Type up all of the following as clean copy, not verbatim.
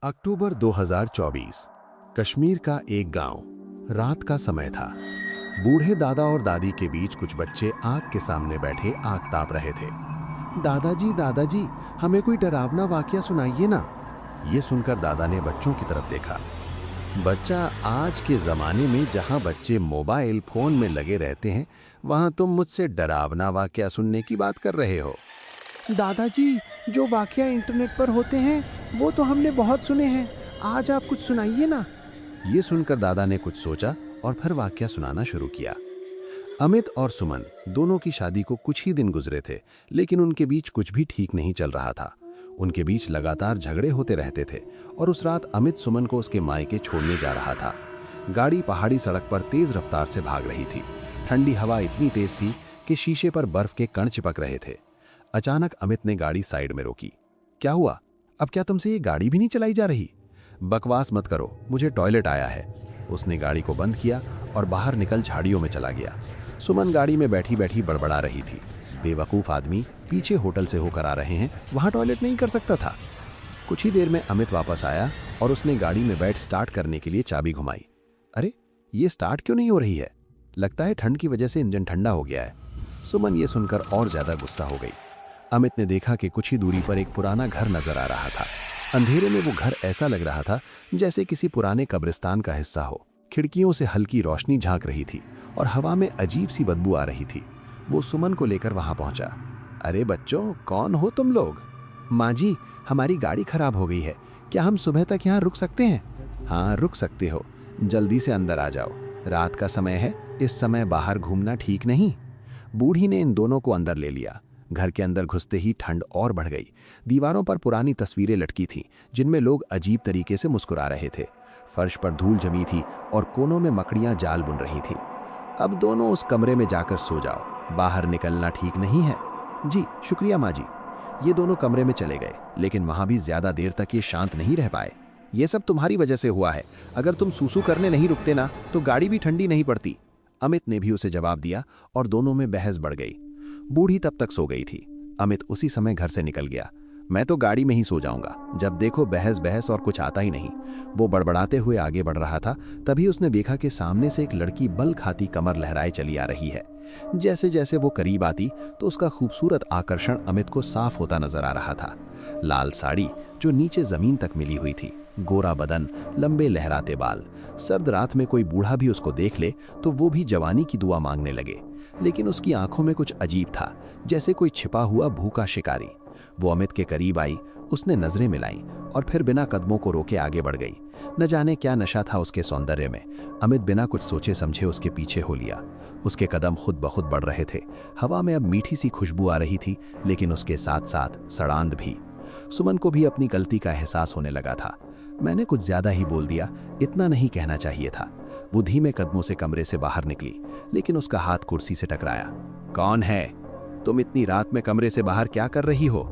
अक्टूबर 2024। कश्मीर का एक गांव। रात का समय था। बूढ़े दादा और दादी के बीच कुछ बच्चे आग के सामने बैठे आग ताप रहे थे। दादाजी, हमें कोई डरावना वाकया सुनाइए ना। ये सुनकर दादा ने बच्चों की तरफ देखा। बच्चा, आज के जमाने में जहां बच्चे मोबाइल फोन में लगे रहते हैं, वहां तुम मुझसे डरावना वाकया सुनने की बात कर रहे हो। दादाजी, जो वाकया इंटरनेट पर होते हैं वो तो हमने बहुत सुने हैं। आज आप कुछ सुनाइए ना। ये सुनकर दादा ने कुछ सोचा और फिर वाकया सुनाना शुरू किया। अमित और सुमन दोनों की शादी को कुछ ही दिन गुजरे थे, लेकिन उनके बीच कुछ भी ठीक नहीं चल रहा था। उनके बीच लगातार झगड़े होते रहते थे और उस रात अमित सुमन को उसके मायके छोड़ने जा रहा था। गाड़ी पहाड़ी सड़क पर तेज रफ्तार से भाग रही थी। ठंडी हवा इतनी तेज थी कि शीशे पर बर्फ के कण चिपक रहे थे। अचानक अमित ने गाड़ी साइड में रोकी। क्या हुआ? अब क्या तुमसे ये गाड़ी भी नहीं चलाई जा रही? बकवास मत करो, मुझे टॉयलेट आया है। उसने गाड़ी को बंद किया और बाहर निकल झाड़ियों में चला गया। सुमन गाड़ी में बैठी बैठी बड़बड़ा रही थी। बेवकूफ आदमी, पीछे होटल से होकर आ रहे हैं, वहां टॉयलेट नहीं कर सकता था। कुछ ही देर में अमित वापस आया और उसने गाड़ी में बैठ स्टार्ट करने के लिए चाबी घुमाई। अरे, ये स्टार्ट क्यों नहीं हो रही है? लगता है ठंड की वजह से इंजन ठंडा हो गया है। सुमन ये सुनकर और ज्यादा गुस्सा हो गई। अमित ने देखा कि कुछ ही दूरी पर एक पुराना घर नजर आ रहा था। अंधेरे में वो घर ऐसा लग रहा था जैसे किसी पुराने कब्रिस्तान का हिस्सा हो। खिड़कियों से हल्की रोशनी झांक रही थी और हवा में अजीब सी बदबू आ रही थी। वो सुमन को लेकर वहां पहुंचा। अरे बच्चों, कौन हो तुम लोग? माँ जी, हमारी गाड़ी खराब हो गई है, क्या हम सुबह तक यहाँ रुक सकते हैं? हाँ, रुक सकते हो। जल्दी से अंदर आ जाओ, रात का समय है, इस समय बाहर घूमना ठीक नहीं। बूढ़ी ने इन दोनों को अंदर ले लिया। घर के अंदर घुसते ही ठंड और बढ़ गई। दीवारों पर पुरानी तस्वीरें लटकी थीं, जिनमें लोग अजीब तरीके से मुस्कुरा रहे थे। फर्श पर धूल जमी थी और कोनों में मकड़ियां जाल बुन रही थीं। अब दोनों उस कमरे में जाकर सो जाओ, बाहर निकलना ठीक नहीं है। जी शुक्रिया माँ जी। ये दोनों कमरे में चले गए, लेकिन वहां भी ज्यादा देर तक ये शांत नहीं रह पाए। ये सब तुम्हारी वजह से हुआ है। अगर तुम सूसू करने नहीं रुकते ना, तो गाड़ी भी ठंडी नहीं पड़ती। अमित ने भी उसे जवाब दिया और दोनों में बहस बढ़ गई। बूढ़ी तब तक सो गई थी। अमित उसी समय घर से निकल गया। मैं तो गाड़ी में ही सो जाऊंगा, जब देखो बहस बहस और कुछ आता ही नहीं। वो बड़बड़ाते हुए आगे बढ़ रहा था, तभी उसने देखा कि सामने से एक लड़की बल खाती कमर लहराए चली आ रही है। जैसे जैसे वो करीब आती तो उसका खूबसूरत आकर्षण अमित को साफ होता नजर आ रहा था। लाल साड़ी जो नीचे जमीन तक मिली हुई थी, गोरा बदन, लंबे लहराते बाल। सर्द रात में कोई बूढ़ा भी उसको देख ले तो वो भी जवानी की दुआ मांगने लगे। लेकिन उसकी आंखों में कुछ अजीब था, जैसे कोई छिपा हुआ भूखा शिकारी। वो अमित के करीब आई, उसने नजरें मिलाईं और फिर बिना कदमों को रोके आगे बढ़ गई। न जाने क्या नशा था उसके सौंदर्य में। अमित बिना कुछ सोचे समझे उसके पीछे हो लिया। उसके कदम खुद ब खुद बढ़ रहे थे। हवा में अब मीठी सी खुशबू आ रही थी, लेकिन उसके साथ साथ सड़ांध भी। सुमन को भी अपनी गलती का एहसास होने लगा था। मैंने कुछ ज्यादा ही बोल दिया, इतना नहीं कहना चाहिए था। वो धीमे कदमों से कमरे से बाहर निकली, लेकिन उसका हाथ कुर्सी से टकराया। कौन है तुम? इतनी रात में कमरे से बाहर क्या कर रही हो?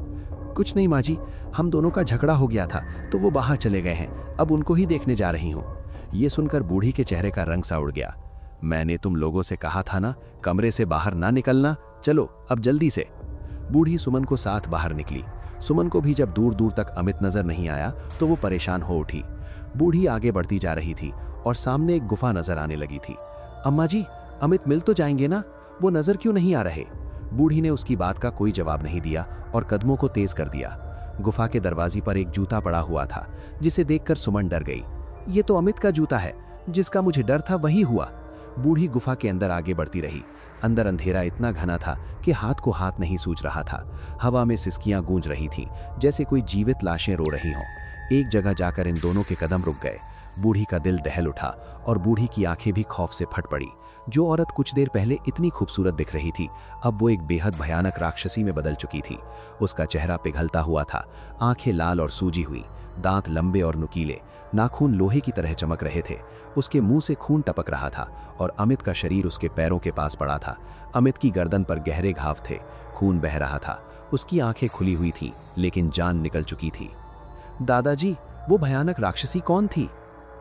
कुछ नहीं माँ जी, हम दोनों का झगड़ा हो गया था तो वो बाहर चले गए हैं, अब उनको ही देखने जा रही हूँ। ये सुनकर बूढ़ी के चेहरे का रंग सा उड़ गया। मैंने तुम लोगों से कहा था ना, कमरे से बाहर ना निकलना। चलो अब जल्दी से। बूढ़ी सुमन को साथ बाहर निकली। सुमन को भी जब दूर दूर तक अमित नजर नहीं आया तो वो परेशान हो उठी। बूढ़ी आगे बढ़ती जा रही थी और सामने एक गुफा नजर आने लगी थी। अम्मा जी, अमित मिल तो जाएंगे ना? वो नजर क्यों नहीं आ रहे? बूढ़ी ने उसकी बात का कोई जवाब नहीं दिया और कदमों को तेज कर दिया। गुफा के दरवाजे पर एक जूता पड़ा हुआ था, जिसे देखकर सुमन डर गई। ये तो अमित का जूता है, जिसका मुझे डर था वही हुआ। बूढ़ी गुफा के अंदर आगे बढ़ती रही। अंदर अंधेरा इतना घना था कि हाथ को हाथ नहीं सूझ रहा था। हवा में सिसकियां गूंज रही थीं, जैसे कोई जीवित लाशें रो रही हों। एक जगह जाकर इन दोनों के कदम रुक गए। बूढ़ी का दिल दहल उठा और बूढ़ी की आंखें भी खौफ से फट पड़ी। जो औरत कुछ देर पहले इतनी खूबसूरत दिख रही थी, अब वो एक बेहद भयानक राक्षसी में बदल चुकी थी। उसका चेहरा पिघलता हुआ था, आंखें लाल और सूजी हुई, दांत लंबे और नुकीले, नाखून लोहे की तरह चमक रहे थे। उसके मुंह से खून टपक रहा था और अमित का शरीर उसके पैरों के पास पड़ा था। अमित की गर्दन पर गहरे घाव थे, खून बह रहा था। उसकी आंखें खुली हुई थीं, लेकिन जान निकल चुकी थी। दादाजी, वो भयानक राक्षसी कौन थी?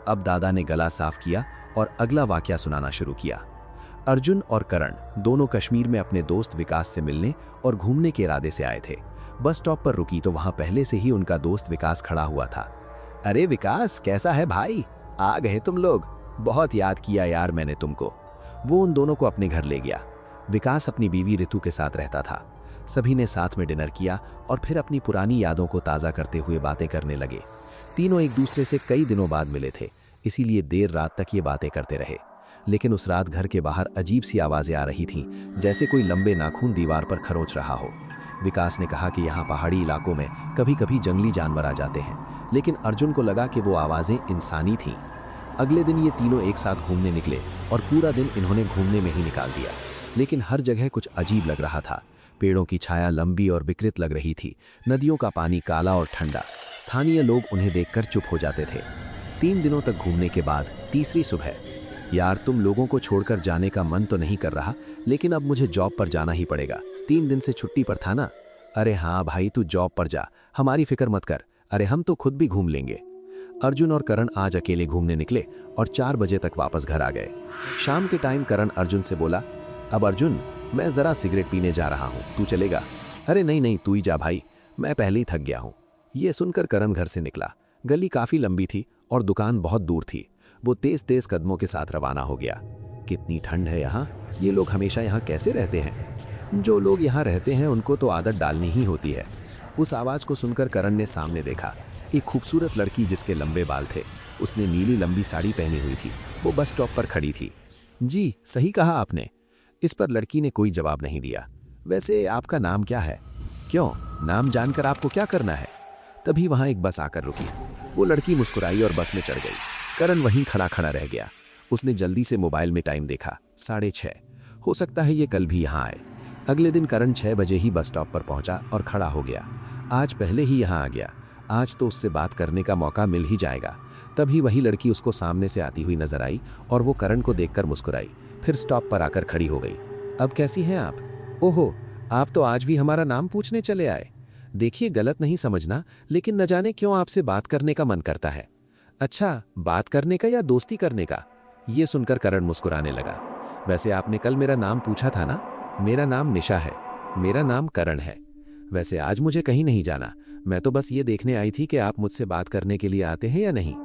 अब दादा ने गला साफ किया और अगला वाकया सुनाना शुरू किया। अर्जुन और करण दोनों कश्मीर में अपने दोस्त विकास से मिलने और घूमने के इरादे से आए थे। बस स्टॉप पर रुकी तो वहां पहले से ही उनका दोस्त विकास खड़ा हुआ था। अरे विकास, कैसा है भाई? आ गए तुम लोग। बहुत याद किया यार मैंने तुमको। वो उन दोनों को अपने घर ले गया। विकास अपनी बीवी ऋतु के साथ रहता था। सभी ने साथ में डिनर किया और फिर अपनी पुरानी यादों को ताज़ा करते हुए बातें करने लगे। तीनों एक दूसरे से कई दिनों बाद मिले थे, इसीलिए देर रात तक ये बातें करते रहे। लेकिन उस रात घर के बाहर अजीब सी आवाज़ें आ रही थीं, जैसे कोई लंबे नाखून दीवार पर खरोच रहा हो। विकास ने कहा कि यहाँ पहाड़ी इलाकों में कभी कभी जंगली जानवर आ जाते हैं, लेकिन अर्जुन को लगा कि वो आवाज़ें इंसानी थीं। अगले दिन ये तीनों एक साथ घूमने निकले और पूरा दिन इन्होंने घूमने में ही निकाल दिया। लेकिन हर जगह कुछ अजीब लग रहा था। पेड़ों की छाया लंबी और विकृत लग रही थी, नदियों का पानी काला और ठंडा। स्थानीय लोग उन्हें देखकर चुप हो जाते थे। 3 दिनों तक घूमने के बाद तीसरी सुबह, यार तुम लोगों को छोड़कर जाने का मन तो नहीं कर रहा, लेकिन अब मुझे जॉब पर जाना ही पड़ेगा। 3 दिन से छुट्टी पर था ना। अरे हाँ भाई, तू जॉब पर जा, हमारी फिक्र मत कर। अरे हम तो खुद भी घूम लेंगे। अर्जुन और करण आज अकेले घूमने निकले और 4 बजे तक वापस घर आ गए। शाम के टाइम करण अर्जुन से बोला, अब अर्जुन, मैं ज़रा सिगरेट पीने जा रहा हूँ, तू चलेगा? अरे नहीं नहीं, तू ही जा भाई, मैं पहले ही थक गया हूँ। ये सुनकर करण घर से निकला। गली काफ़ी लंबी थी और दुकान बहुत दूर थी। वो तेज़ तेज़ कदमों के साथ रवाना हो गया। कितनी ठंड है यहाँ, ये लोग हमेशा यहाँ कैसे रहते हैं? जो लोग यहाँ रहते हैं उनको तो आदत डालनी ही होती है। उस आवाज़ को सुनकर करण ने सामने देखा। एक खूबसूरत लड़की जिसके लंबे बाल थे, उसने नीली लंबी साड़ी पहनी हुई थी, वो बस स्टॉप पर खड़ी थी। जी सही कहा आपने। इस पर लड़की ने कोई जवाब नहीं दिया। वैसे आपका नाम क्या है? क्यों, नाम जानकर आपको क्या करना है? तभी वहाँ एक बस आकर रुकी। वो लड़की मुस्कुराई और बस में चढ़ गई। करण वहीं खड़ा खड़ा रह गया। उसने जल्दी से मोबाइल में टाइम देखा, 6:30। हो सकता है ये कल भी यहाँ आए। अगले दिन करण 6 बजे ही बस स्टॉप पर पहुंचा और खड़ा हो गया। आज पहले ही यहाँ आ गया, आज तो उससे बात करने का मौका मिल ही जाएगा। तभी वही लड़की उसको सामने से आती हुई नजर आई और वो करण को देखकर मुस्कुराई, फिर स्टॉप पर आकर खड़ी हो गई। अब कैसी हैं आप? ओहो, आप तो आज भी हमारा नाम पूछने चले आए। देखिए, गलत नहीं समझना, लेकिन न जाने क्यों आपसे बात करने का मन करता है। अच्छा, बात करने का या दोस्ती करने का? ये सुनकर करण मुस्कुराने लगा। वैसे आपने कल मेरा नाम पूछा था ना? मेरा नाम निशा है। मेरा नाम करण है। वैसे आज मुझे कहीं नहीं जाना, मैं तो बस ये देखने आई थी कि आप मुझसे बात करने के लिए आते हैं या नहीं।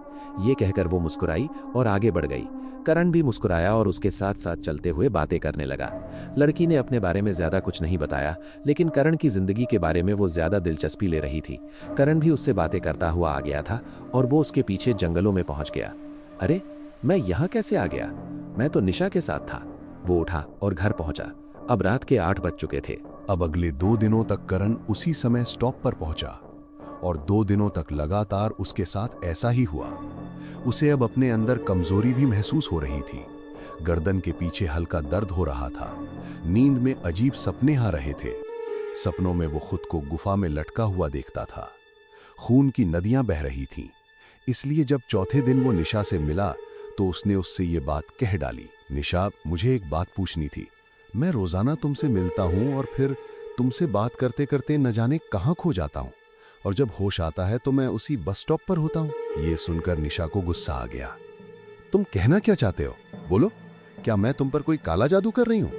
ये कहकर वो मुस्कुराई और आगे बढ़ गई। करण भी मुस्कुराया और उसके साथ साथ चलते हुए बातें करने लगा। लड़की ने अपने बारे में ज्यादा कुछ नहीं बताया, लेकिन करण की जिंदगी के बारे में वो ज्यादा दिलचस्पी ले रही थी। करण भी उससे बातें करता हुआ आ गया था और वो उसके पीछे जंगलों में पहुंच गया। अरे, मैं यहाँ कैसे आ गया? मैं तो निशा के साथ था। वो उठा और घर पहुंचा। अब रात के 8 बज चुके थे। अब अगले 2 दिनों तक करण उसी समय स्टॉप पर पहुंचा और 2 दिनों तक लगातार उसके साथ ऐसा ही हुआ। उसे अब अपने अंदर कमजोरी भी महसूस हो रही थी। गर्दन के पीछे हल्का दर्द हो रहा था। नींद में अजीब सपने आ रहे थे। सपनों में वो खुद को गुफा में लटका हुआ देखता था। खून की नदियां बह रही थीं। इसलिए जब चौथे दिन वो निशा से मिला तो उसने उससे ये बात कह डाली, निशा, मुझे एक बात पूछनी थी। मैं रोजाना तुमसे मिलता हूं और फिर तुमसे बात करते करते न जाने कहां खो जाता हूं, और जब होश आता है तो मैं उसी बस स्टॉप पर होता हूं। ये सुनकर निशा को गुस्सा आ गया। तुम कहना क्या चाहते हो? बोलो, क्या मैं तुम पर कोई काला जादू कर रही हूं?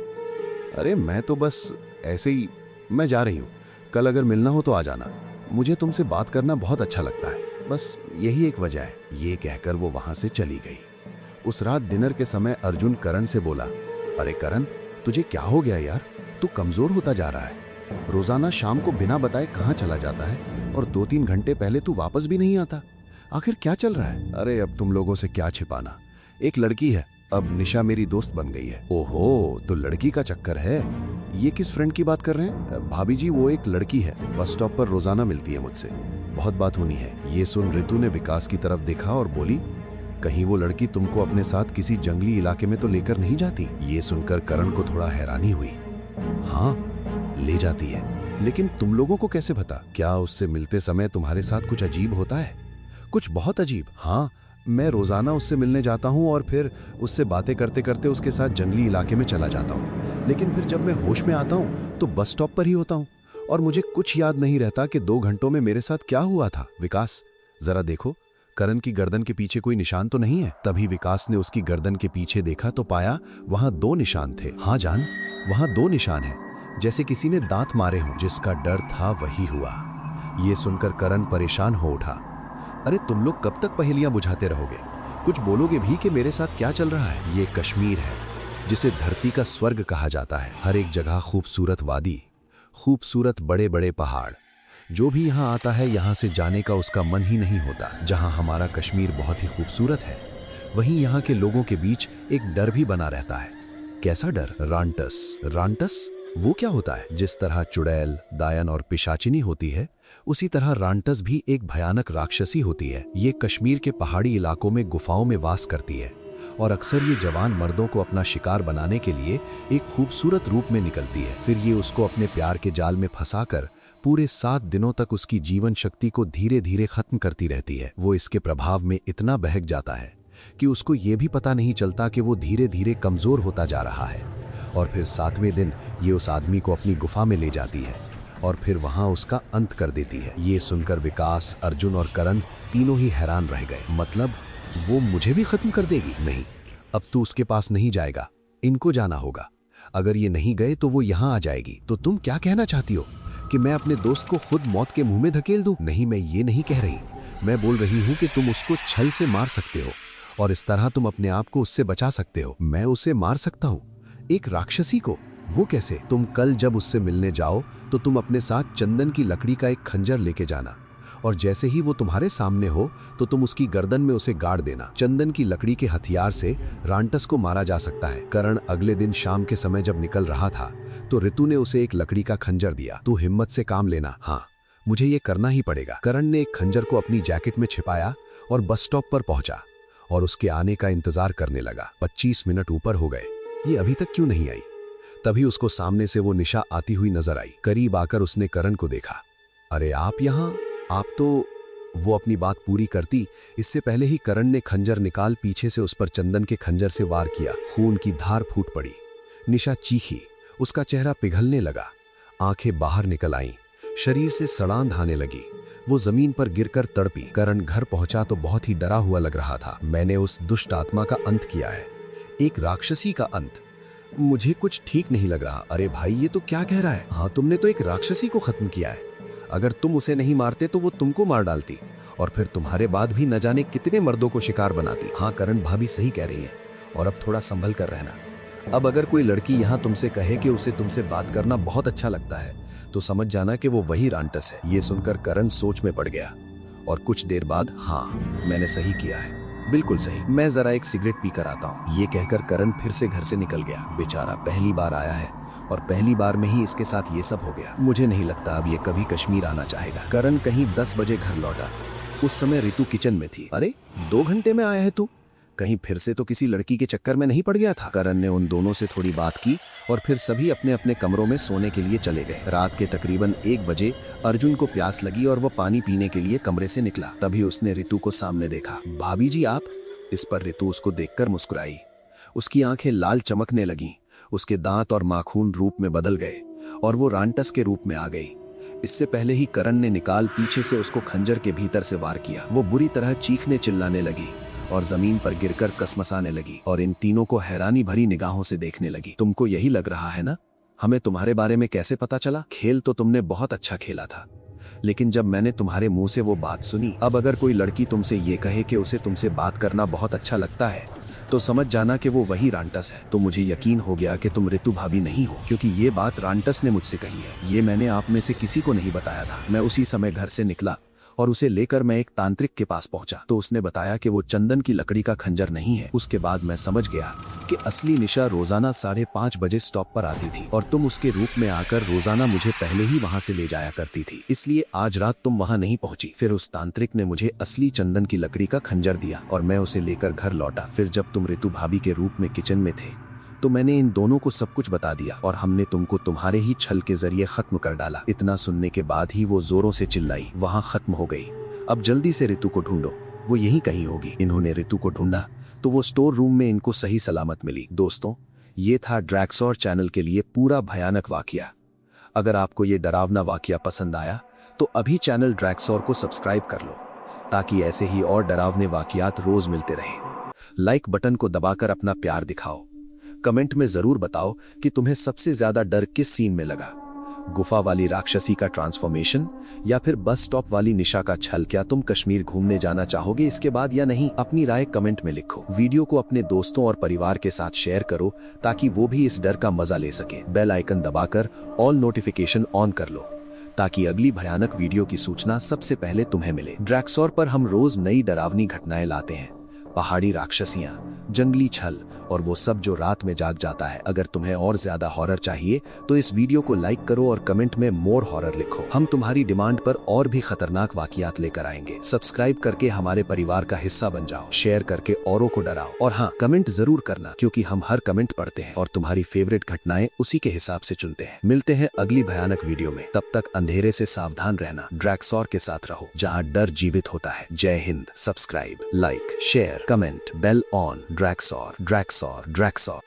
अरे मैं तो बस ऐसे ही, मैं जा रही हूं। कल अगर मिलना हो तो आ जाना। मुझे तुमसे बात करना बहुत अच्छा लगता है, बस यही एक वजह है। ये कहकर वो वहां से चली गई। उस रात डिनर के समय अर्जुन करण से बोला, अरे करण, तुझे क्या हो गया यार? तू कमजोर होता जा रहा है। रोजाना शाम को बिना बताए कहाँ चला जाता है और 2-3 घंटे पहले तू वापस भी नहीं आता। आखिर क्या चल रहा है? अरे अब तुम लोगों से क्या छिपाना। एक लड़की है, अब निशा मेरी दोस्त बन गई है। ओहो, तो लड़की का चक्कर है। ये किस फ्रेंड की बात कर रहे हैं? भाभी जी, वो एक लड़की है, बस स्टॉप पर रोजाना मिलती है मुझसे, बहुत बात होनी है। ये सुन ऋतु ने विकास की तरफ देखा और बोली, कहीं वो लड़की तुमको अपने साथ किसी जंगली इलाके में तो लेकर नहीं जाती? ये सुनकर करण को थोड़ा हैरानी हुई। हाँ, ले जाती है, लेकिन तुम लोगों को कैसे पता? क्या उससे मिलते समय तुम्हारे साथ कुछ अजीब होता है? कुछ बहुत अजीब? हाँ, मैं रोजाना उससे मिलने जाता हूँ और फिर उससे बातें करते करते उसके साथ जंगली इलाके में चला जाता हूँ, लेकिन फिर जब मैं होश में आता हूँ तो बस स्टॉप पर ही होता हूँ और मुझे कुछ याद नहीं रहता कि 2 घंटों में मेरे साथ क्या हुआ था। विकास, जरा देखो, करण की गर्दन के पीछे कोई निशान तो नहीं है? तभी विकास ने उसकी गर्दन के पीछे देखा तो पाया वहां 2 निशान थे। हाँ जान, वहां 2 निशान हैं, जैसे किसी ने दांत मारे हों। जिसका डर था वही हुआ। ये सुनकर करण परेशान हो उठा। अरे तुम लोग कब तक पहेलियां बुझाते रहोगे? कुछ बोलोगे भी कि मेरे साथ क्या चल रहा है? ये कश्मीर है, जिसे धरती का स्वर्ग कहा जाता है। हर एक जगह खूबसूरत वादी, खूबसूरत बड़े बड़े पहाड़। जो भी यहाँ आता है यहाँ से जाने का उसका मन ही नहीं होता। जहाँ हमारा कश्मीर बहुत ही खूबसूरत है, वहीं यहाँ के लोगों के बीच एक डर भी बना रहता है। कैसा डर? रांटस। रांटस वो क्या होता है? जिस तरह चुड़ैल, दायन और पिशाचिनी होती है, उसी तरह रांटस भी एक भयानक राक्षसी होती है। ये कश्मीर के पहाड़ी इलाकों में गुफाओं में वास करती है और अक्सर ये जवान मर्दों को अपना शिकार बनाने के लिए एक खूबसूरत रूप में निकलती है। फिर ये उसको अपने प्यार के जाल में फंसाकर पूरे 7 दिनों तक उसकी जीवन शक्ति को धीरे धीरे खत्म करती रहती है। वो इसके प्रभाव में इतना बहक जाता है कि उसको ये भी पता नहीं चलता कि वो धीरे धीरे कमजोर होता जा रहा है। और फिर 7वें दिन ये उस आदमी को अपनी गुफा में ले जाती है और फिर वहां उसका अंत कर देती है। ये सुनकर विकास, अर्जुन और करण तीनों ही हैरान रह गए। मतलब वो मुझे भी खत्म कर देगी? नहीं, अब तू उसके पास नहीं जाएगा, इनको जाना होगा। अगर ये नहीं गए तो वो यहाँ आ जाएगी। तो तुम क्या कहना चाहती हो कि मैं अपने दोस्त को खुद मौत के मुंह में धकेल दूं? नहीं, मैं ये नहीं कह रही। मैं बोल रही हूँ कि तुम उसको छल से मार सकते हो और इस तरह तुम अपने आप को उससे बचा सकते हो। मैं उसे मार सकता हूँ? एक राक्षसी को? वो कैसे? तुम कल जब उससे मिलने जाओ तो तुम अपने साथ चंदन की लकड़ी का एक खंजर लेके जाना और जैसे ही वो तुम्हारे सामने हो तो तुम उसकी गर्दन में उसे गाड़ देना। चंदन की लकड़ी के हथियार से रांटस को मारा जा सकता है। करण अगले दिन शाम के समय जब निकल रहा था तो ऋतु ने उसे एक लकड़ी का खंजर दिया। तू हिम्मत से काम लेना। हाँ, मुझे ये करना ही पड़ेगा। करण ने एक खंजर को अपनी जैकेट में छिपाया और बस स्टॉप पर पहुंचा और उसके आने का इंतजार करने लगा। 25 मिनट ऊपर हो गए, ये अभी तक क्यों नहीं आई? तभी उसको सामने से वो निशा आती हुई नजर आई। करीब आकर उसने करण को देखा। अरे आप यहाँ? आप तो... वो अपनी बात पूरी करती इससे पहले ही करण ने खंजर निकाल पीछे से उस पर चंदन के खंजर से वार किया। खून की धार फूट पड़ी। निशा चीखी, उसका चेहरा पिघलने लगा, आंखें बाहर निकल आईं, शरीर से सड़ांध आने लगी। वो जमीन पर गिरकर तड़पी। करण घर पहुंचा तो बहुत ही डरा हुआ लग रहा था। मैंने उस दुष्ट आत्मा का अंत किया है, एक राक्षसी का अंत। मुझे कुछ ठीक नहीं लग रहा। अरे भाई, ये तो क्या कह रहा है? हाँ, तुमने तो एक राक्षसी को खत्म किया है। अगर तुम उसे नहीं मारते तो वो तुमको मार डालती और फिर तुम्हारे बाद भी न जाने कितने मर्दों को शिकार बनाती। हाँ, करण भाभी सही कह रही है और अब थोड़ा संभल कर रहना। अब अगर कोई लड़की यहाँ तुमसे कहे कि उसे तुमसे बात करना बहुत अच्छा लगता है तो समझ जाना कि वो वही रांटस है। ये सुनकर करण सोच में पड़ गया और कुछ देर बाद, हाँ, मैंने सही किया है, बिल्कुल सही। मैं जरा एक सिगरेट पीकर आता हूँ। ये कहकर करण फिर से घर से निकल गया। बेचारा पहली बार आया है और पहली बार में ही इसके साथ ये सब हो गया। मुझे नहीं लगता अब ये कभी कश्मीर आना चाहेगा। करण कहीं 10 बजे घर लौटा। उस समय ऋतु किचन में थी। अरे 2 घंटे में आया है तू? कहीं फिर से तो किसी लड़की के चक्कर में नहीं पड़ गया था? करण ने उन दोनों से थोड़ी बात की और फिर सभी अपने अपने कमरों में सोने के लिए चले गए। रात के तकरीबन 1 बजे अर्जुन को प्यास लगी और वो पानी पीने के लिए कमरे से निकला। तभी उसने ऋतु को सामने देखा। भाभी जी आप? इस पर ऋतु उसको देखकर मुस्कुराई। उसकी आंखें लाल चमकने लगीं, उसके दांत और नाखून रूप में बदल गए और वो रांटस के रूप में आ गई। इससे पहले ही करण ने निकाल पीछे से उसको खंजर के भीतर से वार किया। वो बुरी तरह चीखने चिल्लाने लगी और जमीन पर गिरकर कसमसाने लगी और इन तीनों को हैरानी भरी निगाहों से देखने लगी। तुमको यही लग रहा है ना? हमें तुम्हारे बारे में कैसे पता चला? खेल तो तुमने बहुत अच्छा खेला था, लेकिन जब मैंने तुम्हारे मुंह से वो बात सुनी, अब अगर कोई लड़की तुमसे ये कहे कि उसे तुमसे बात करना बहुत अच्छा लगता है तो समझ जाना कि वो वही रांटस है। तो मुझे यकीन हो गया कि तुम ऋतु भाभी नहीं हो, क्योंकि ये बात रांटस ने मुझसे कही है। ये मैंने आप में से किसी को नहीं बताया था। मैं उसी समय घर से निकला और उसे लेकर मैं एक तांत्रिक के पास पहुंचा तो उसने बताया कि वो चंदन की लकड़ी का खंजर नहीं है। उसके बाद मैं समझ गया कि असली निशा रोजाना 5:30 बजे स्टॉप पर आती थी और तुम उसके रूप में आकर रोजाना मुझे पहले ही वहां से ले जाया करती थी, इसलिए आज रात तुम वहां नहीं पहुंची। फिर उस तांत्रिक ने मुझे असली चंदन की लकड़ी का खंजर दिया और मैं उसे लेकर घर लौटा। फिर जब तुम ऋतु भाभी के रूप में किचन में थे तो मैंने इन दोनों को सब कुछ बता दिया और हमने तुमको तुम्हारे ही छल के जरिए खत्म कर डाला। इतना सुनने के बाद ही वो जोरों से चिल्लाई, वहां खत्म हो गई। अब जल्दी से ऋतु को ढूंढो, वो यहीं कहीं होगी। इन्होंने ऋतु को ढूंढा तो वो स्टोर रूम में इनको सही सलामत मिली। दोस्तों, ये था ड्रैक्सॉर चैनल के लिए पूरा भयानक वाकया। अगर आपको ये डरावना वाकया पसंद आया तो अभी चैनल ड्रैक्सॉर को सब्सक्राइब कर लो ताकि ऐसे ही और डरावने वाकयात रोज मिलते रहें। लाइक बटन को दबाकर अपना प्यार दिखाओ। कमेंट में जरूर बताओ कि तुम्हें सबसे ज्यादा डर किस सीन में लगा। गुफा वाली राक्षसी का ट्रांसफॉर्मेशन या फिर बस स्टॉप वाली निशा का छल? क्या तुम कश्मीर घूमने जाना चाहोगे इसके बाद या नहीं? अपनी राय कमेंट में लिखो। वीडियो को अपने दोस्तों और परिवार के साथ शेयर करो ताकि वो भी इस डर का मजा ले सके। बेल आइकन दबाकर ऑल नोटिफिकेशन ऑन कर लो ताकि अगली भयानक वीडियो की सूचना सबसे पहले तुम्हें मिले। ड्रैक्सोर पर हम रोज नई डरावनी घटनाएं लाते हैं, पहाड़ी राक्षसियां, जंगली छल और वो सब जो रात में जाग जाता है। अगर तुम्हें और ज्यादा हॉरर चाहिए तो इस वीडियो को लाइक करो और कमेंट में मोर हॉरर लिखो। हम तुम्हारी डिमांड पर और भी खतरनाक वाकयात लेकर आएंगे। सब्सक्राइब करके हमारे परिवार का हिस्सा बन जाओ, शेयर करके औरों को डराओ और हाँ, कमेंट जरूर करना क्योंकि हम हर कमेंट पढ़ते हैं और तुम्हारी फेवरेट घटनाएं उसी के हिसाब से चुनते हैं। मिलते हैं अगली भयानक वीडियो में, तब तक अंधेरे से सावधान रहना। ड्रैक्सोर के साथ रहो जहाँ डर जीवित होता है। जय Hind. Subscribe, like, share, comment, bell on. ड्रैक्सोर, ड्रैक्सोर, ड्रैक्सोर।